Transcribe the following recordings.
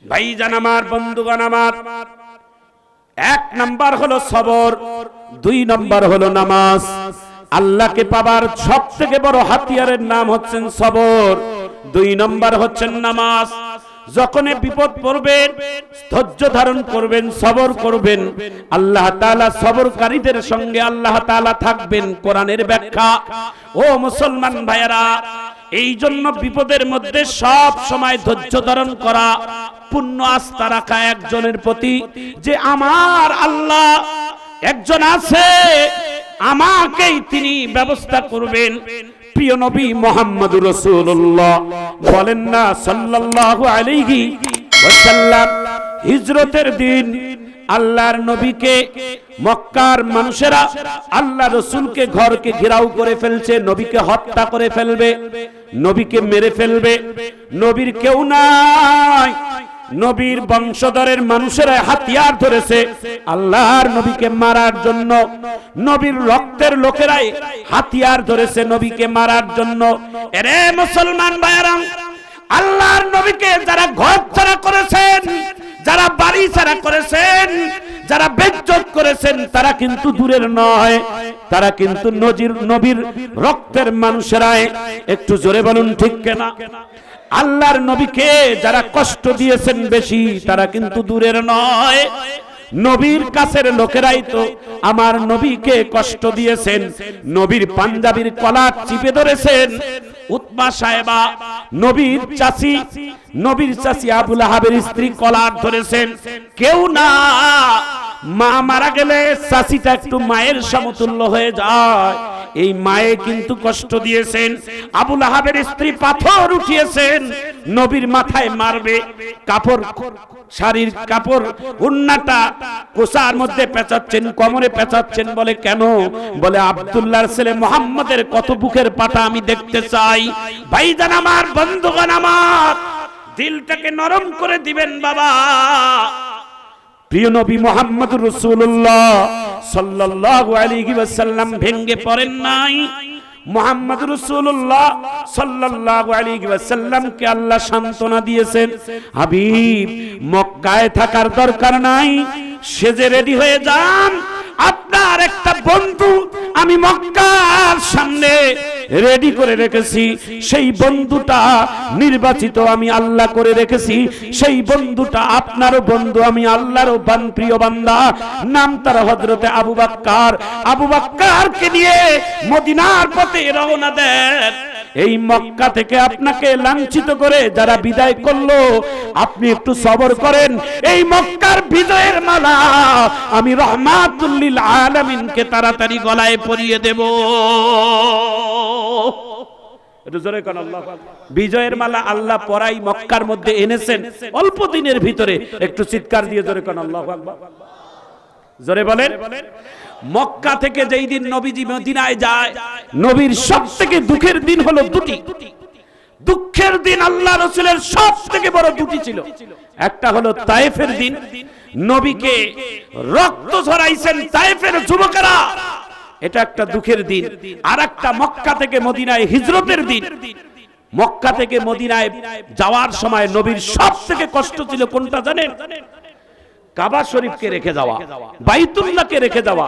ভাইজান আমার, বন্ধুগণ আমার, এক নাম্বার হলো সবর, দুই নাম্বার হলো নামাজ। আল্লাহকে পাবার সব থেকে বড় হাতিয়ারের নাম হচ্ছেন সবর, দুই নাম্বার হচ্ছেন নামাজ। যখন বিপদ পড়বেন ধৈর্য ধারণ করবেন, সবর করবেন, আল্লাহ তাআলা সবরকারীদের সঙ্গে আল্লাহ তাআলা থাকবেন। কোরআনের ব্যাখ্যা। ও মুসলমান ভাইয়েরা, এই জন্য বিপদের মধ্যে সব সময় ধৈর্য ধারণ করা, পূর্ণ আস্থা রাখা একজনের প্রতি, যে আমার আল্লাহ একজন আছে, আমাকেই তিনি ব্যবস্থা করবেন। প্রিয় নবী মুহাম্মদুর রাসূলুল্লাহ বলেন না সাল্লাল্লাহু আলাইহি ওয়াসাল্লাম, হিজরতের দিন আল্লাহর নবীকে মক্কার মানুষেরা আল্লাহ রাসূলকে ঘরকে ঘেরাও করে ফেলছে, নবীকে হত্যা করে ফেলবে, নবীকে মেরে ফেলবে। নবীর কেউ নাই, নবীর বংশধরের মানুষেরা হাতিয়ার ধরেছে আল্লাহর নবীকে মারার জন্য। নবীর রক্তের লোকেরাই হাতিয়ার ধরেছে নবীকে মারার জন্য। এরে মুসলমান ভাইরা, আল্লাহর নবীকে যারা ঘর ছাড়া করেছেন, যারা বাড়ি ছাড়া করেছেন, যারা বেজ্জত করেছেন, তারা কিন্তু দূরের নয়, তারা কিন্তু নবীর রক্তের মানুষেরাই। একটু জোরে বলুন ঠিক কিনা? আল্লাহর নবীকে যারা কষ্ট দিয়েছেন বেশি, তারা কিন্তু দূরের নয়, নবীর কাছের লোকেরাই তো আমার নবীকে কষ্ট দিয়েছেন। নবীর পাঞ্জাবির কলার চিপে ধরেছেন উতবা সাহেবা, নবীর চাচি আবু লাহাবের স্ত্রী কলার ধরেছেন। কেউ না, মা মারা গেলে চাচিটা একটু মায়ের সমতুল্য হয়ে যায়, এই মায়ে কিন্তু কষ্ট দিয়েছেন। আবু লাহাবের স্ত্রী পাথর উঠিয়েছেন নবীর মাথায় মারবে, কাপড় শাড়ির কাপড় উন্নাটা কোষার মধ্যে পেঁচাচ্ছেন, কোমরে পেঁচাচ্ছেন। বলে কেন? বলে আব্দুল্লাহর ছেলে মুহাম্মদের কত বুকের পাটা আমি দেখতে চাই। ভাইজান আমার, বন্ধুগণ আমার, দিলটাকে নরম করে দিবেন বাবা। প্রিয় নবী মুহাম্মদুর রাসূলুল্লাহ সাল্লাল্লাহু আলাইহি ওয়াসাল্লাম ভেঙ্গে পড়েন নাই। মুহাম্মদুর রাসূলুল্লাহ সাল্লাল্লাহু আলাইহি ওয়াসাল্লামকে আল্লাহ সান্ত্বনা দিয়েছেন, হাবিব মক্কায় থাকার দরকার নাই, সেজে রেডি হয়ে যান। আপনার একটা বন্ধু আমি মক্কার সামনে রেডি করে রেখেছি, সেই বন্ধুটা নির্বাচিত আমি আল্লাহ করে রেখেছি, সেই বন্ধুটা আপনারও বন্ধু, আমি আল্লাহরও প্রিয় বান্দা, নাম তার হযরতে আবু বকর। আবু বকরকে নিয়ে মদিনার পথে রওনা দেন। এই মক্কা থেকে আপনাকে লাঞ্ছিত করে যারা বিদায় করলো, আপনি একটু সবর করেন, এই মক্কার বিজয়ের মালা আমি রহমাতুল লিল আলামিনকে তাড়াতাড়ি গলায় পরিয়ে দেব। বিজয়ের মালা আল্লাহ পরাই মক্কার মধ্যে এনেছেন অল্প দিনের ভিতরে। একটু চিৎকার দিয়ে জোরে কোন আল্লাহু আকবার, জোরে বলেন। মক্কা থেকে যেই দিন নবীজি মদিনায় যায়, নবীর সবথেকে দুঃখের দিন হলো দুটি। দুঃখের দিন আল্লাহ রাসূলের সবথেকে বড় দুটি ছিল। একটা হলো তায়েফের দিন, নবীকে রক্ত ঝরাইছেন তায়েফের যুবকেরা, এটা একটা দুঃখের দিন। আর একটা মক্কা থেকে মদিনায় হিজরতের দিন। মক্কা থেকে মদিনায় যাওয়ার সময় নবীর সবথেকে কষ্ট ছিল কোনটা জানেন? কাবা শরীফকে রেখে যাওয়া, বাইতুল্লাহকে রেখে যাওয়া।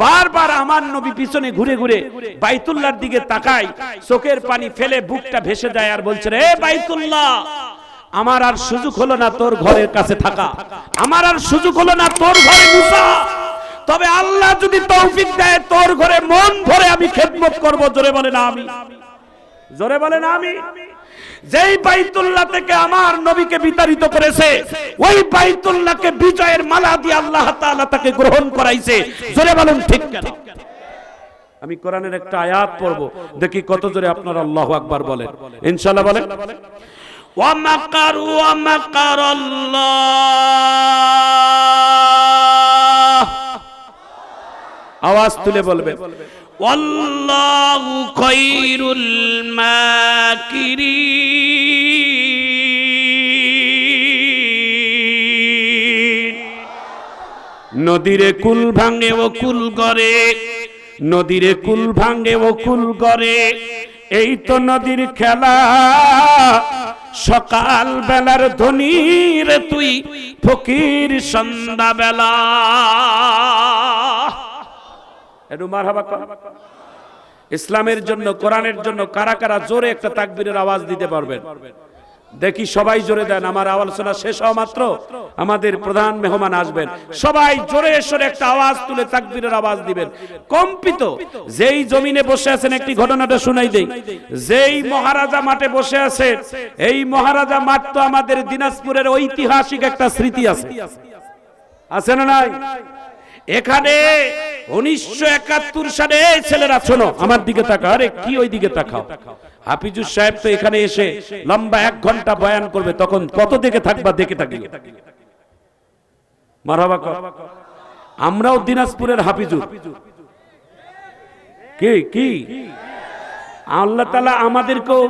বারবার আমার নবী পিছনে ঘুরে ঘুরে বাইতুল্লাহর দিকে তাকায়, চোখের পানি ফেলে বুকটা ভেসে যায় আর বলছে, রে বাইতুল্লাহ, আমার আর সুযোগ হলো না তোর ঘরের কাছে থাকা, আমার আর সুযোগ হলো না তোর ঘরে মুসা, তবে আল্লাহ যদি তৌফিক দেয় তোর ঘরে মন ভরে আমি খেদমত করব। জোরে বলেন আমি, জোরে বলেন আমি। যেই বাইতুল্লাহ থেকে আমার নবীকে বিতাড়িত করেছে, ওই বাইতুল্লাহকে বিজয়ের মালা দিয়ে আল্লাহ তাআলা তাকে গ্রহণ করাইছে। জোরে বলেন ঠিক কিনা? আমি কোরআনের একটা আয়াত পড়ব, দেখি কত জোরে আপনারা আল্লাহু আকবার বলেন। ইনশাআল্লাহ বলেন। ওয়া মাকারু ওয়া মাকারাল্লাহ, আওয়াজ তুলে বলবে, ওয়াল্লাহু খায়রুল মাকিরিন। নদীরে কুল ভাঙে ও কুল গড়ে, নদীরে কুল ভাঙে ও কুল গড়ে, এই তো নদীর খেলা, সকাল বেলার ধনী রে তুই ফকির সন্ধ্যা বেলা। একটু মারহাবা কর। ইসলামের জন্য, কোরআনের জন্য কারা কারা জোরে একটা তাকবীরের আওয়াজ দিতে পারবেন? দেখি সবাই জোরে দেন। আমার আলোচনা শেষ হওয়া মাত্র আমাদের প্রধান মেহমান আসবেন, সবাই জোরে সরে একটা আওয়াজ তুলে তাকবীরের আওয়াজ দিবেন। কম্পিত যেই জমিনে বসে আছেন, একটি ঘটনাটা শুনাই দেই। যেই মহারাজা মাঠে বসে আছে, এই মহারাজা মাঠ তো আমাদের দিনাজপুরের ঐতিহাসিক একটা স্মৃতি আছে, আছে না নাই? এখানে 1971 সালে, ছেলেরা শোনো আমার দিকে তাকাও। আরে কি ওই দিকে তাকাও? হাফিজুর সাহেব তো এখানে এসে লম্বা 1 ঘন্টা বয়ান করবে, তখন কত দিকে থাকবা? দেখে থাকি। মারহাবা কর। আমরাও দিনাজপুরের হাফিজুর। কি কি আল্লাহ তাআলা আমাদেরকেও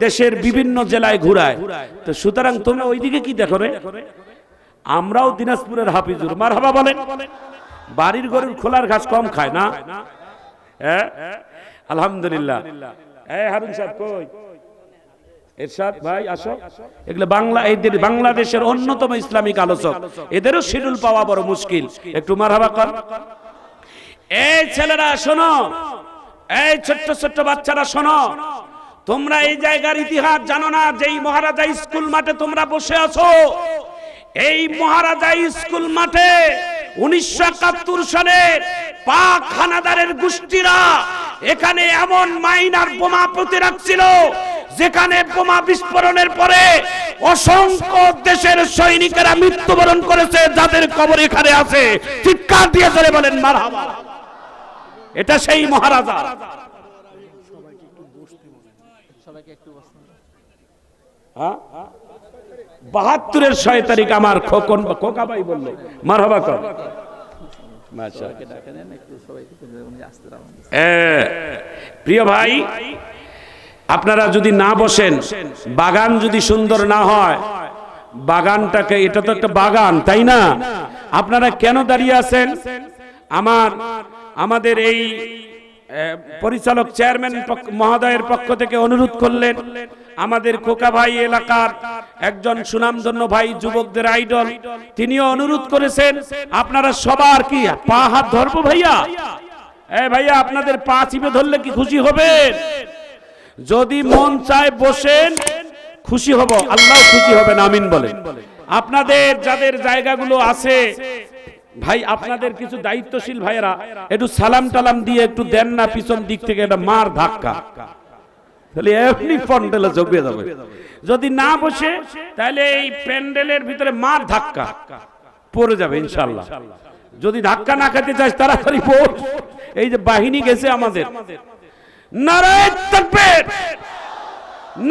দেশের বিভিন্ন জেলায় ঘুরায়, তো সুতরাং তোমরা ওইদিকে কি দেখো রে? আমরাও দিনাজপুরের হাফিজুর। মারহাবা বলেন। বাড়ির গরুর খোলার ঘাস কম খায় না? হ্যাঁ, আলহামদুলিল্লাহ। হারুন সাহেব কই? এরশাদ ভাই আসো। এগুলো এদের বাংলাদেশের অন্যতম ইসলামিক আলোচক, এদেরও শিডিউল পাওয়া বড় মুশকিল। একটু মারহাবা কর। এই ছেলেরা শোনো, এই ছোট্ট ছোট্ট বাচ্চারা শোনো, তোমরা এই জায়গার ইতিহাস জানো না? যেই মহারাজা স্কুল মাঠে তোমরা বসে আছো, এই মহারাজা স্কুল মাঠে 1971 সালে পাক হানাদারের গোষ্ঠীরা এখানে এমন মাইনার বোমা পুঁতে রাখছিল, যেখানে বোমা বিস্ফোরণের পরে অসংখ্য দেশের সৈনিকেরা মৃত্যুবরণ করেছে, যাদের কবর এখানে আছে। চিৎকার দিয়ে চলে বলেন মারহাবা। এটা সেই মহারাজা। হ্যাঁ, 72-এর 6 তারিখ আমার খোকা ভাই বললো মারহাবা কর। প্রিয় ভাই, আপনারা যদি না বসেন, বাগান যদি সুন্দর না হয়, বাগানটাকে, এটা তো একটা বাগান তাই না? আপনারা কেন দাঁড়িয়ে আছেন? আমাদের এই পরিচালক চেয়ারম্যান মহোদয়ের পক্ষ থেকে অনুরোধ করলেন, আমাদের খোকা ভাই এলাকার একজন সুনামধন্য ভাই, যুবকদের আইডল, তিনিও অনুরোধ করেছেন আপনারা সবার কি পা হাত ধরবো ভাইয়া? ভাইয়া আপনাদের পা চিপে ধরলে কি খুশি হবেন? যদি মন চায় বসেন, খুশি হব, আল্লাহ খুশি হবেন, আমিন বলেন। আপনাদের যাদের জায়গাগুলো আছে ভাই, আপনাদের কিছু দায়িত্বশীল ভাইয়েরা একটু সালাম টালাম দিয়ে একটু দেন না, পিছন দিক থেকে একটা মার ধাক্কা, তাহলে এমনি প্যান্ডেলে জড়িয়ে যাবে। যদি না বসে, তাহলে এই প্যান্ডেলের ভিতরে মার ধাক্কা পড়ে যাবে ইনশাআল্লাহ। যদি ধাক্কা না খেতে চাস তাড়াতাড়ি বস। এই যে বাহিনী গেছে আমাদের, নারায়ে তাকবীর,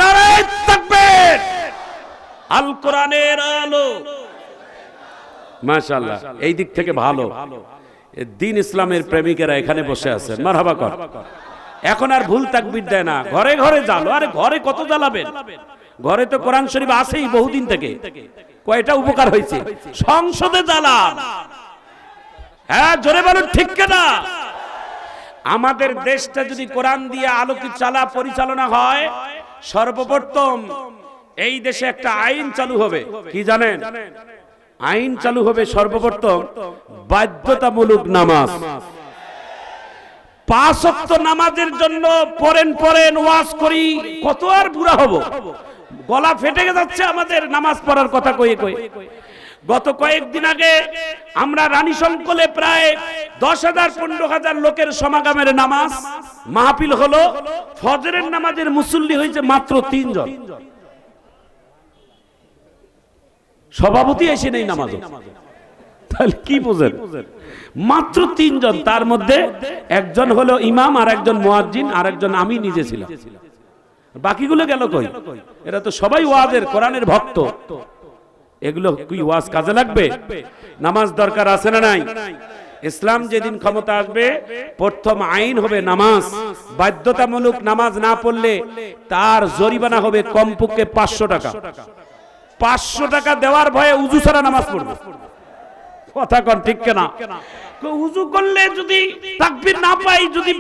নারায়ে তাকবীর, আল কোরআনের আলো, মাশাআল্লাহ। এই দিক থেকে ভালো দ্বীন ইসলামের প্রেমিকেরা এখানে বসে আছেন, মারহাবা কর। এখন আর ভুল তাকবীর দেয় না, ঘরে ঘরে জ্বালো। আরে ঘরে কত জ্বালাবেন? ঘরে তো কোরআন শরীফ আছেই বহুদিন থেকে। কয়টা উপকার হয়েছে? সংসদে জ্বালান। হ্যাঁ, জোরে বলুন ঠিক কিনা? আমাদের দেশটা যদি কোরআন দিয়ে আলোকিত পরিচালনা হয়, সর্বপ্রথম এই দেশে একটা আইন চালু হবে। কি জানেন? আইন চালু হবে সর্বপ্রথম বাধ্যতামূলক নামাজ। 5 ওয়াক্ত নামাজের জন্য পড়েন ওয়াজ করি, কত আর বুড়া হব? গলা ফেটে যাচ্ছে আমাদের নামাজ পড়ার কথা কয়ে কয়ে। গত কয়েকদিন আগে আমরা রানী সংকলে প্রায় 10,000-15,000 লোকের সমাগমের নামাজ মাহফিল হলো। ফজরের নামাজের মুসল্লি হয়েছে মাত্র 3 জন। সভাপতি এসে নেই নামাজ, তাহলে কি বুঝেন? মাত্র 3 জন, তার মধ্যে একজন হলো ইমাম, আর একজন মুয়াজ্জিন, আর একজন আমি নিজে ছিলাম। বাকিগুলো গেল কই? এরা তো সবাই ওয়াজের, কোরআনের ভক্ত। এগুলো কি ওয়াজ কাজে লাগবে? নামাজ দরকার আছে না নাই? ইসলাম যেদিন ক্ষমতা আসবে, প্রথম আইন হবে নামাজ। বাধ্যতামূলক নামাজ না পড়লে তার জরিমানা হবে কমপক্ষে 500 টাকা। 500 টাকা দেওয়ার ভয়ে উযু ছাড়া নামাজ পড়বে। কথা কোন ঠিক কিনা? উযু করলে যদি তাকবীর না পাই, যদি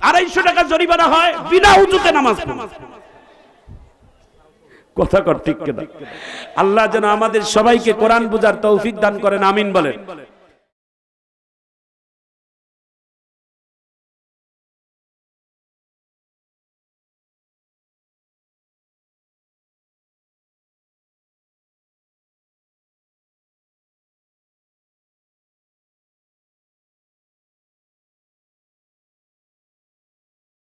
250 টাকা জরিমানা হয়, বিনা উযুতে নামাজ পড়বে। কথা কর ঠিক কিনা? আল্লাহ যেন আমাদের সবাইকে কোরআন বুঝার তৌফিক দান করেন, আমিন বলেন।